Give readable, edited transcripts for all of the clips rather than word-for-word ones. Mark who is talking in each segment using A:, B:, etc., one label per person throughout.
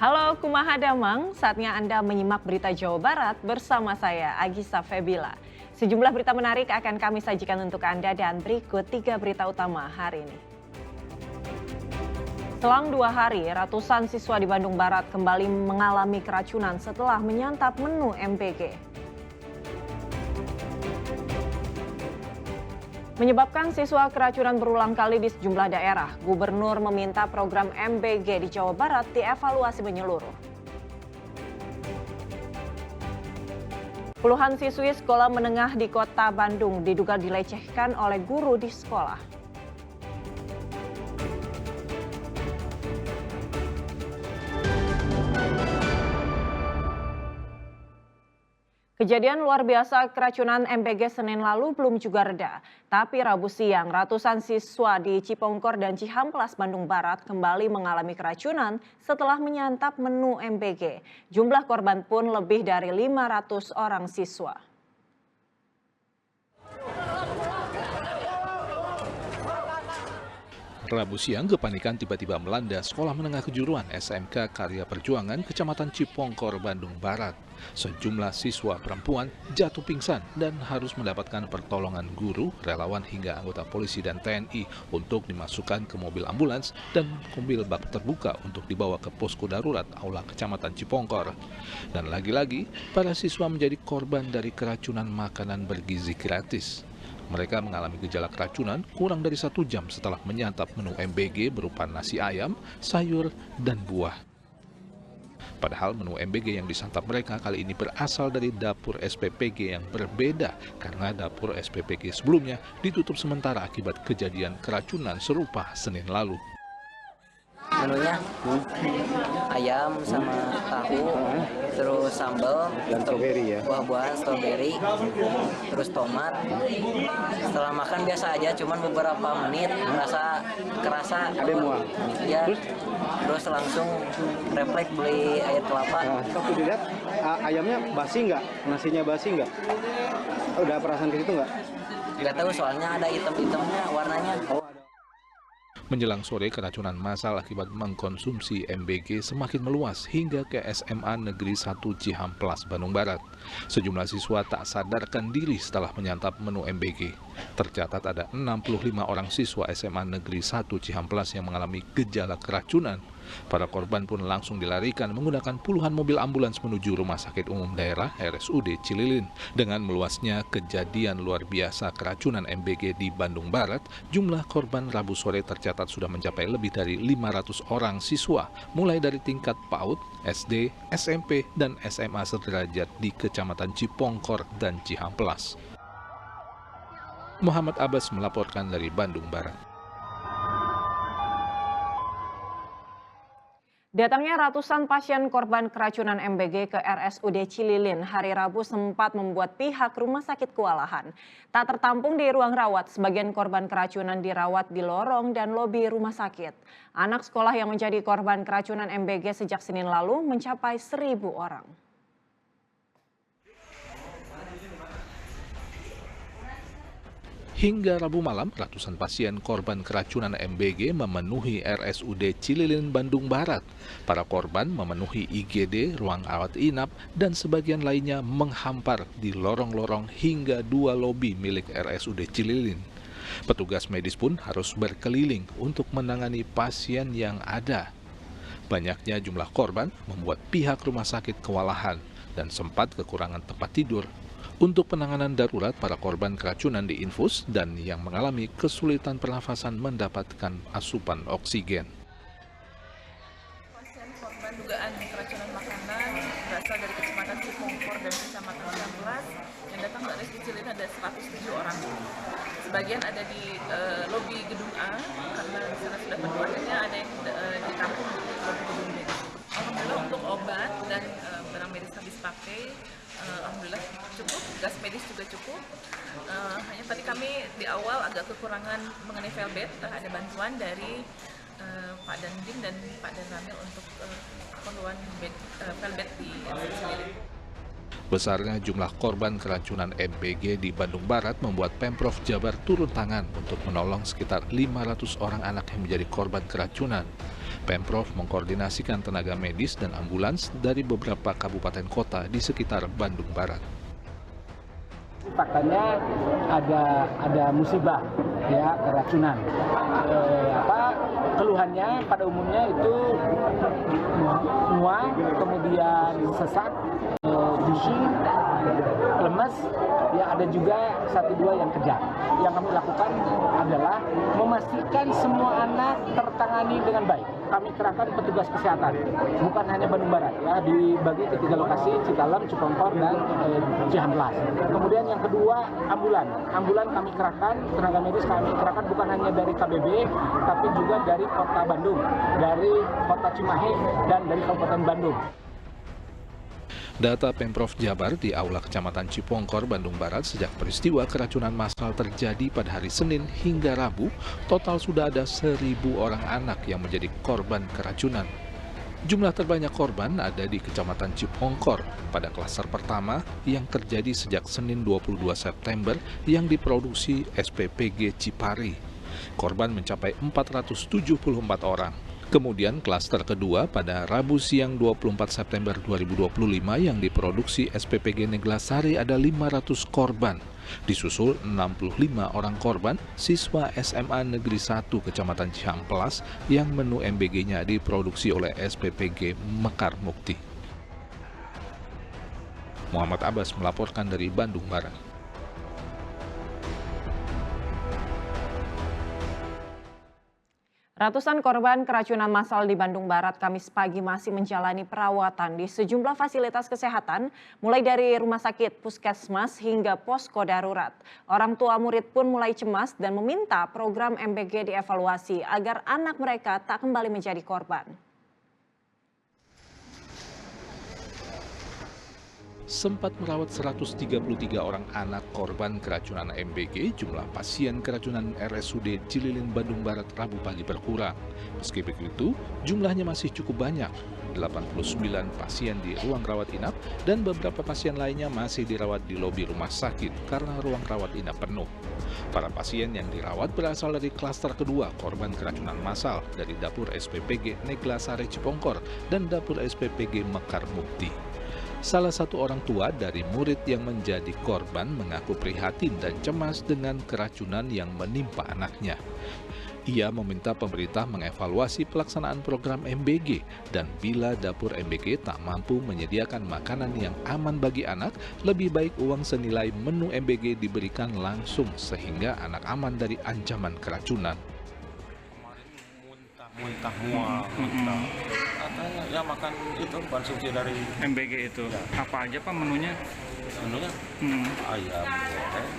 A: Halo Kumaha Damang, saatnya Anda menyimak berita Jawa Barat bersama saya Agisa Febila. Sejumlah berita menarik akan kami sajikan untuk Anda dan berikut 3 berita utama hari ini. Selang 2 hari, ratusan siswa di Bandung Barat kembali mengalami keracunan setelah menyantap menu MBG. Menyebabkan siswa keracunan berulang kali di sejumlah daerah, Gubernur meminta program MBG di Jawa Barat dievaluasi menyeluruh. Puluhan siswi sekolah menengah di kota Bandung diduga dilecehkan oleh guru di sekolah. Kejadian luar biasa keracunan MBG Senin lalu belum juga reda. Tapi Rabu siang, ratusan siswa di Cipongkor dan Cihamplas, Bandung Barat kembali mengalami keracunan setelah menyantap menu MBG. Jumlah korban pun lebih dari 500 orang siswa.
B: Rabu siang, kepanikan tiba-tiba melanda Sekolah Menengah Kejuruan SMK Karya Perjuangan, Kecamatan Cipongkor, Bandung Barat. Sejumlah siswa perempuan jatuh pingsan dan harus mendapatkan pertolongan guru, relawan hingga anggota polisi dan TNI untuk dimasukkan ke mobil ambulans dan mobil bak terbuka untuk dibawa ke posko darurat Aula Kecamatan Cipongkor. Dan lagi-lagi, para siswa menjadi korban dari keracunan makanan bergizi gratis. Mereka mengalami gejala keracunan kurang dari 1 jam setelah menyantap menu MBG berupa nasi ayam, sayur, dan buah. Padahal menu MBG yang disantap mereka kali ini berasal dari dapur SPPG yang berbeda karena dapur SPPG sebelumnya ditutup sementara akibat kejadian keracunan serupa Senin lalu.
C: Menunya ayam sama tahu, terus sambal, buah-buahan, stroberi, terus tomat. Setelah makan biasa aja, cuman beberapa menit kerasa
D: ada mual.
C: Ya, terus langsung refleks beli air kelapa.
D: Waktu dilihat ayamnya basi nggak, nasinya basi nggak? Udah perasaan ke situ nggak?
C: Nggak tahu soalnya ada hitam-hitamnya warnanya.
B: Menjelang sore, keracunan massal akibat mengkonsumsi MBG semakin meluas hingga ke SMA Negeri 1 Cihamplas, Bandung Barat. Sejumlah siswa tak sadarkan diri setelah menyantap menu MBG. Tercatat ada 65 orang siswa SMA Negeri 1 Cihamplas yang mengalami gejala keracunan. Para korban pun langsung dilarikan menggunakan puluhan mobil ambulans menuju Rumah Sakit Umum Daerah RSUD Cililin. Dengan meluasnya kejadian luar biasa keracunan MBG di Bandung Barat, jumlah korban Rabu sore tercatat sudah mencapai lebih dari 500 orang siswa, mulai dari tingkat PAUD, SD, SMP, dan SMA sederajat di Kecamatan Cipongkor dan Cihamplas. Muhammad Abbas melaporkan dari Bandung Barat.
A: Datangnya ratusan pasien korban keracunan MBG ke RSUD Cililin hari Rabu sempat membuat pihak rumah sakit kewalahan. Tak tertampung di ruang rawat, sebagian korban keracunan dirawat di lorong dan lobi rumah sakit. Anak sekolah yang menjadi korban keracunan MBG sejak Senin lalu mencapai 1.000 orang.
B: Hingga Rabu malam, ratusan pasien korban keracunan MBG memenuhi RSUD Cililin, Bandung Barat. Para korban memenuhi IGD, ruang rawat inap, dan sebagian lainnya menghampar di lorong-lorong hingga 2 lobi milik RSUD Cililin. Petugas medis pun harus berkeliling untuk menangani pasien yang ada. Banyaknya jumlah korban membuat pihak rumah sakit kewalahan dan sempat kekurangan tempat tidur. Untuk penanganan darurat, para korban keracunan diinfus dan yang mengalami kesulitan pernafasan mendapatkan asupan oksigen.
E: Pasien korban dugaan keracunan makanan berasal dari Kecamatan Cipongkor dan Kecamatan Cihamplas yang datang dari Cililin ada 107 orang. Sebagian ada di lobi gedung A karena di sana sudah penuhannya, ada yang ditampung di lobi gedung B. Alhamdulillah untuk obat dan barang medis habis pakai, alhamdulillah cukup, gas medis juga cukup. Hanya tadi kami di awal agak kekurangan mengenai velbet, ada bantuan dari Pak Dandim dan Pak Danramil untuk keperluan velbet di Cililin.
B: Besarnya jumlah korban keracunan MBG di Bandung Barat membuat Pemprov Jabar turun tangan untuk menolong sekitar 500 orang anak yang menjadi korban keracunan. Pemprov mengkoordinasikan tenaga medis dan ambulans dari beberapa kabupaten kota di sekitar Bandung Barat.
F: Faktanya ada musibah ya, keracunan. Keluhannya pada umumnya itu mual, kemudian sesak, pusing, lemes, ya ada juga 1-2 yang kejang. Yang kami lakukan adalah memastikan semua anak tertangani dengan baik. Kami kerahkan petugas kesehatan, bukan hanya Bandung Barat, ya, dibagi ke 3 lokasi, Citalem, Cipongkor, dan Cihampelas. Kemudian yang kedua, ambulan kami kerahkan, tenaga medis kami kerahkan bukan hanya dari KBB, tapi juga dari Kota Bandung, dari Kota Cimahi, dan dari Kabupaten Bandung.
B: Data Pemprov Jabar di Aula Kecamatan Cipongkor, Bandung Barat, sejak peristiwa keracunan massal terjadi pada hari Senin hingga Rabu, total sudah ada 1.000 orang anak yang menjadi korban keracunan. Jumlah terbanyak korban ada di Kecamatan Cipongkor pada klaster pertama yang terjadi sejak Senin 22 September yang diproduksi SPPG Cipari. Korban mencapai 474 orang. Kemudian klaster kedua pada Rabu siang 24 September 2025 yang diproduksi SPPG Neglasari ada 500 korban. Disusul 65 orang korban siswa SMA Negeri 1 Kecamatan Cihampelas yang menu MBG-nya diproduksi oleh SPPG Mekar Mukti. Muhammad Abbas melaporkan dari Bandung Barat.
A: Ratusan korban keracunan massal di Bandung Barat Kamis pagi masih menjalani perawatan di sejumlah fasilitas kesehatan, mulai dari rumah sakit, puskesmas, hingga posko darurat. Orang tua murid pun mulai cemas dan meminta program MBG dievaluasi agar anak mereka tak kembali menjadi korban.
B: Sempat merawat 133 orang anak korban keracunan MBG, jumlah pasien keracunan RSUD Cililin Bandung Barat Rabu pagi berkurang. Meski begitu, jumlahnya masih cukup banyak. 89 pasien di ruang rawat inap dan beberapa pasien lainnya masih dirawat di lobi rumah sakit karena ruang rawat inap penuh. Para pasien yang dirawat berasal dari klaster kedua korban keracunan massal dari dapur SPPG Neglasari Cipongkor dan dapur SPPG Mekar Mukti. Salah satu orang tua dari murid yang menjadi korban mengaku prihatin dan cemas dengan keracunan yang menimpa anaknya. Ia meminta pemerintah mengevaluasi pelaksanaan program MBG dan bila dapur MBG tak mampu menyediakan makanan yang aman bagi anak, lebih baik uang senilai menu MBG diberikan langsung sehingga anak aman dari ancaman keracunan.
G: Muntah mual, katanya ya makan itu konsumsi dari
H: MBG itu. Ya. Apa aja Pak menunya?
G: Menunya ayam goreng,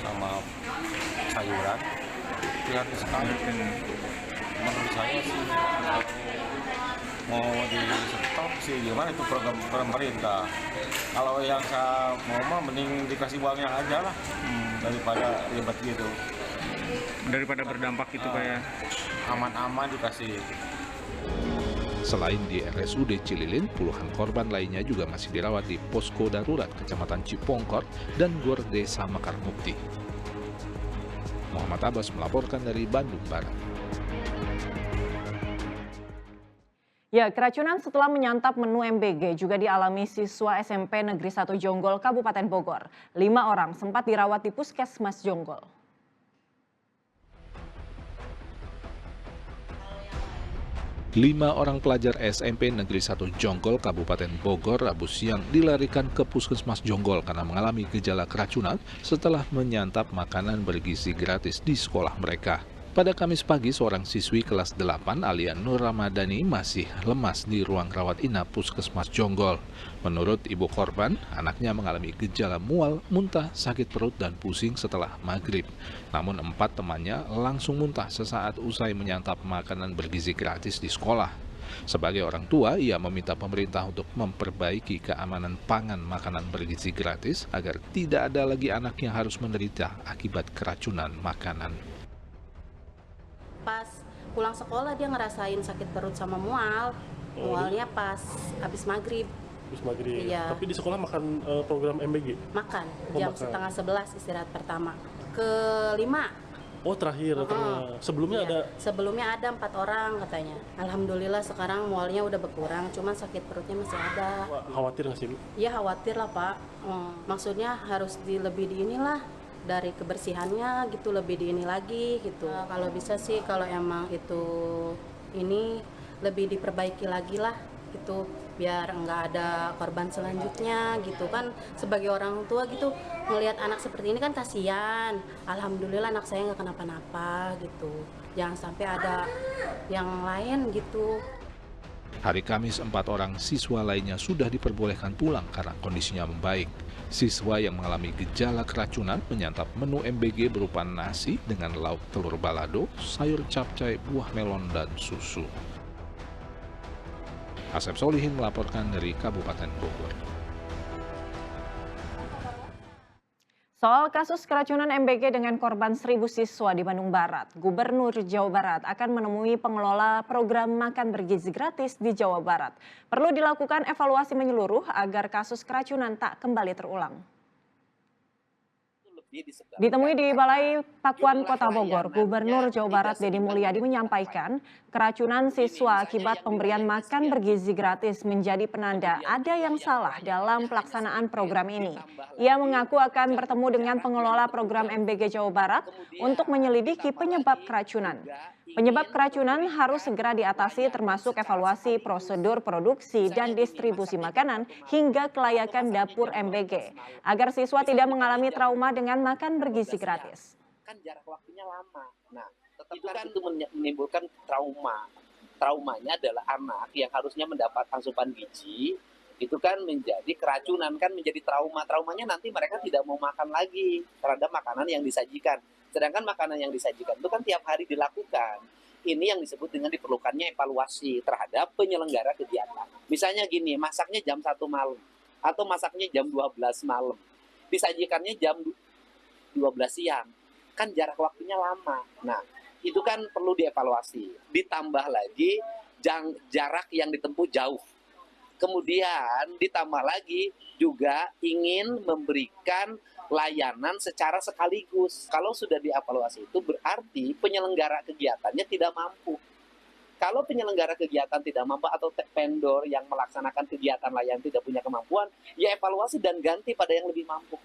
G: sama sayuran. Prihatin sekali. Menurut saya sih mau di stop sih gimana itu program pemerintah. Kalau yang saya mau mending dikasih uangnya aja lah daripada ribet gitu.
H: Daripada berdampak itu kayak
G: aman-aman dikasih.
B: Selain di RSUD Cililin, puluhan korban lainnya juga masih dirawat di posko darurat Kecamatan Cipongkor dan Gor Desa Mekar Mukti. Muhammad Abbas melaporkan dari Bandung Barat.
A: Ya, keracunan setelah menyantap menu MBG juga dialami siswa SMP Negeri 1 Jonggol, Kabupaten Bogor. 5 orang sempat dirawat di Puskesmas Jonggol.
B: 5 orang pelajar SMP Negeri 1 Jonggol, Kabupaten Bogor, Rabu siang dilarikan ke Puskesmas Jonggol karena mengalami gejala keracunan setelah menyantap makanan bergizi gratis di sekolah mereka. Pada Kamis pagi, seorang siswi kelas 8 Alia Nur Ramadhani masih lemas di ruang rawat inap Puskesmas Jonggol. Menurut ibu korban, anaknya mengalami gejala mual, muntah, sakit perut, dan pusing setelah maghrib. Namun 4 temannya langsung muntah sesaat usai menyantap makanan bergizi gratis di sekolah. Sebagai orang tua, ia meminta pemerintah untuk memperbaiki keamanan pangan makanan bergizi gratis agar tidak ada lagi anak yang harus menderita akibat keracunan makanan.
I: Pas pulang sekolah dia ngerasain sakit perut sama mual. Mualnya pas habis maghrib.
J: Habis maghrib.
I: Iya.
J: Tapi di sekolah makan program MBG?
I: Makan, jam setengah 11 istirahat pertama. Ke-5
J: Oh terakhir, sebelumnya
I: Iya.
J: ada?
I: Sebelumnya ada 4 orang katanya. Alhamdulillah sekarang mualnya udah berkurang, cuman sakit perutnya masih ada.
J: Wah, khawatir nggak sih Bu?
I: Iya khawatir lah Pak. Maksudnya harus lebih di inilah dari kebersihannya gitu, lebih di ini lagi gitu. Kalau bisa sih kalau emang itu ini lebih diperbaiki lagi lah gitu, biar nggak ada korban selanjutnya gitu kan. Sebagai orang tua gitu ngelihat anak seperti ini kan kasihan. Alhamdulillah anak saya nggak kenapa-napa gitu, jangan sampai ada yang lain gitu.
B: Hari Kamis, 4 orang siswa lainnya sudah diperbolehkan pulang karena kondisinya membaik. Siswa yang mengalami gejala keracunan menyantap menu MBG berupa nasi dengan lauk telur balado, sayur capcay, buah melon, dan susu. Asep Solihin melaporkan dari Kabupaten Bogor.
A: Soal kasus keracunan MBG dengan korban 1.000 siswa di Bandung Barat, Gubernur Jawa Barat akan menemui pengelola program makan bergizi gratis di Jawa Barat. Perlu dilakukan evaluasi menyeluruh agar kasus keracunan tak kembali terulang. Ditemui di Balai Pakuan Kota Bogor, Gubernur Jawa Barat Deddy Mulyadi menyampaikan keracunan siswa akibat pemberian makan bergizi gratis menjadi penanda ada yang salah dalam pelaksanaan program ini. Ia mengaku akan bertemu dengan pengelola program MBG Jawa Barat untuk menyelidiki penyebab keracunan. Penyebab keracunan harus segera diatasi termasuk evaluasi prosedur produksi dan distribusi makanan hingga kelayakan dapur MBG agar siswa tidak mengalami trauma dengan makan bergizi gratis.
K: Kan jarak waktunya lama. Nah, itu menimbulkan trauma. Traumanya adalah anak yang harusnya mendapat asupan gizi itu kan menjadi keracunan, kan menjadi trauma. Traumanya nanti mereka tidak mau makan lagi terhadap makanan yang disajikan. Sedangkan makanan yang disajikan itu kan tiap hari dilakukan. Ini yang disebut dengan diperlukannya evaluasi terhadap penyelenggara kegiatan. Misalnya gini, masaknya jam 1 malam atau masaknya jam 12 malam. Disajikannya jam 12 siang. Kan jarak waktunya lama. Nah, itu kan perlu dievaluasi. Ditambah lagi jarak yang ditempuh jauh. Kemudian ditambah lagi juga ingin memberikan layanan secara sekaligus. Kalau sudah dievaluasi itu berarti penyelenggara kegiatannya tidak mampu. Kalau penyelenggara kegiatan tidak mampu atau vendor yang melaksanakan kegiatan layanan tidak punya kemampuan, ya evaluasi dan ganti pada yang lebih mampu.